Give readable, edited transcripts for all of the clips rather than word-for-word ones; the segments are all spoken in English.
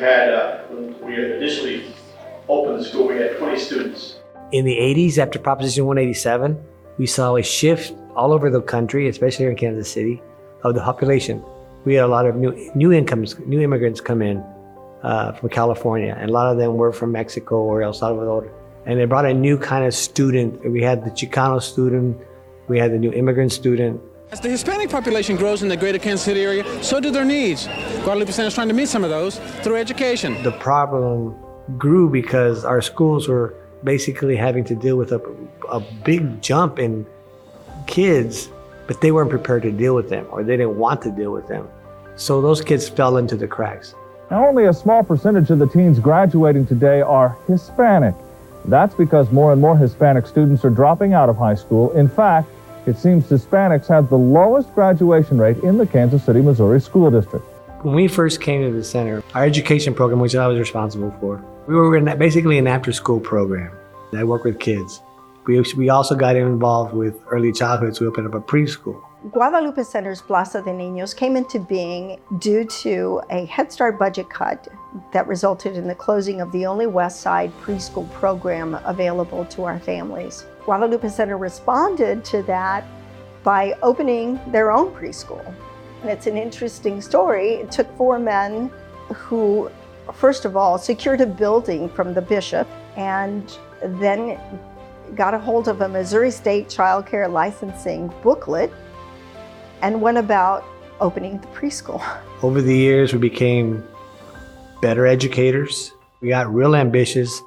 had, when we initially opened the school, we had 20 students. In the 80s, after Proposition 187, we saw a shift all over the country, especially here in Kansas City, of the population. We had a lot of new immigrants come in from California, and a lot of them were from Mexico or El Salvador. And they brought a new kind of student. We had the Chicano student, we had the new immigrant student. As the Hispanic population grows in the greater Kansas City area, so do their needs. Guadalupe Center is trying to meet some of those through education. The problem grew because our schools were basically having to deal with a big jump in kids, but they weren't prepared to deal with them, or they didn't want to deal with them. So those kids fell into the cracks. Now, only a small percentage of the teens graduating today are Hispanic. That's because more and more Hispanic students are dropping out of high school. In fact, it seems Hispanics have the lowest graduation rate in the Kansas City, Missouri school district. When we first came to the center, our education program, which I was responsible for, we were basically an after-school program that worked with kids. We also got involved with early childhood, so we opened up a preschool. Guadalupe Centers Plaza de Niños came into being due to a Head Start budget cut that resulted in the closing of the only West Side preschool program available to our families. Guadalupe Center responded to that by opening their own preschool. And it's an interesting story. It took 4 men who, first of all, secured a building from the bishop and then got a hold of a Missouri State Child Care licensing booklet and went about opening the preschool. Over the years, we became better educators. We got real ambitious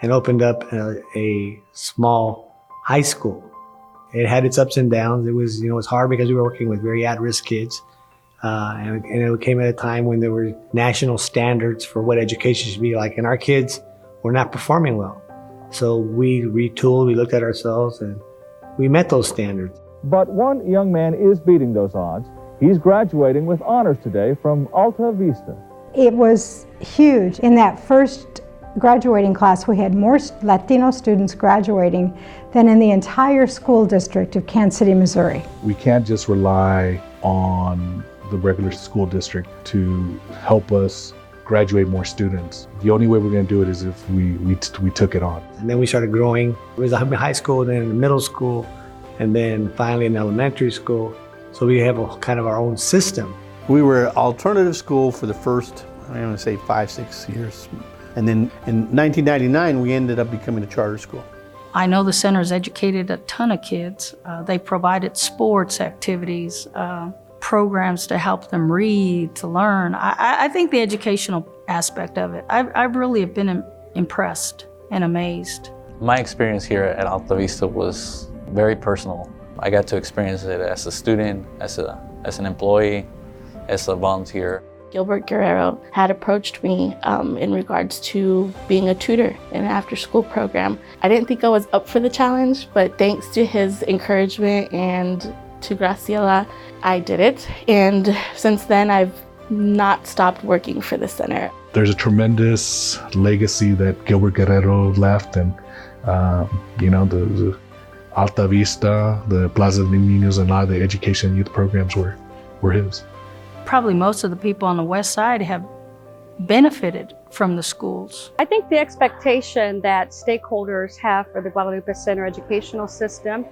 and opened up a small high school. It had its ups and downs. It was, it was hard because we were working with very at-risk kids. And it came at a time when there were national standards for what education should be like, and our kids were not performing well. So we retooled, we looked at ourselves, and we met those standards. But one young man is beating those odds. He's graduating with honors today from Alta Vista. It was huge. In that first graduating class, we had more Latino students graduating than in the entire school district of Kansas City, Missouri. We can't just rely on the regular school district to help us graduate more students. The only way we're going to do it is if we took it on. And then we started growing. It was a high school, then in middle school, and then finally in elementary school. So we have kind of our own system. We were an alternative school for the first, I'm going to say 5-6 years. And then in 1999, we ended up becoming a charter school. I know the center's educated a ton of kids. They provided sports activities, programs to help them read, to learn. I think the educational aspect of it, I really have been impressed and amazed. My experience here at Alta Vista was very personal. I got to experience it as a student, as an employee, as a volunteer. Gilbert Guerrero had approached me in regards to being a tutor in an after-school program. I didn't think I was up for the challenge, but thanks to his encouragement and to Graciela, I did it. And since then, I've not stopped working for the center. There's a tremendous legacy that Gilbert Guerrero left, and the Alta Vista, the Plaza de Niños, and a lot of the education and youth programs were his. Probably most of the people on the west side have benefited from the schools. I think the expectation that stakeholders have for the Guadalupe Center Educational System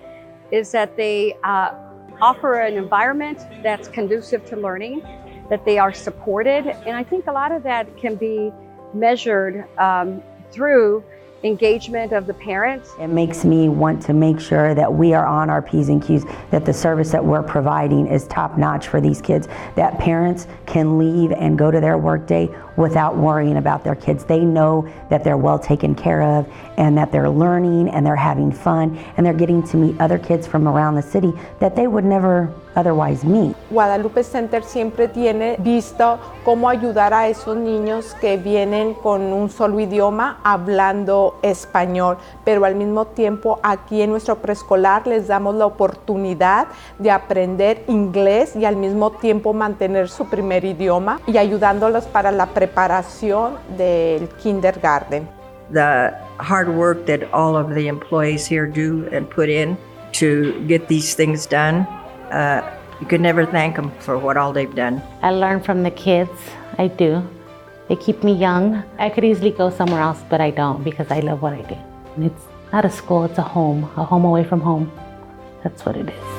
is that they offer an environment that's conducive to learning, that they are supported, and I think a lot of that can be measured through engagement of the parents. It makes me want to make sure that we are on our P's and Q's, that the service that we're providing is top notch for these kids, that parents can leave and go to their workday without worrying about their kids. They know that they're well taken care of and that they're learning and they're having fun and they're getting to meet other kids from around the city that they would never otherwise meet. Guadalupe Center siempre tiene visto cómo ayudar a esos niños que vienen con un solo idioma hablando español, pero al mismo tiempo aquí en nuestro preescolar les damos la oportunidad de aprender inglés y al mismo tiempo mantener su primer idioma y ayudándolos para la preparación del kindergarten. The hard work that all of the employees here do and put in to get these things done, you could never thank them for what all they've done. I learn from the kids, I do. They keep me young. I could easily go somewhere else, but I don't because I love what I do. And it's not a school, it's a home away from home. That's what it is.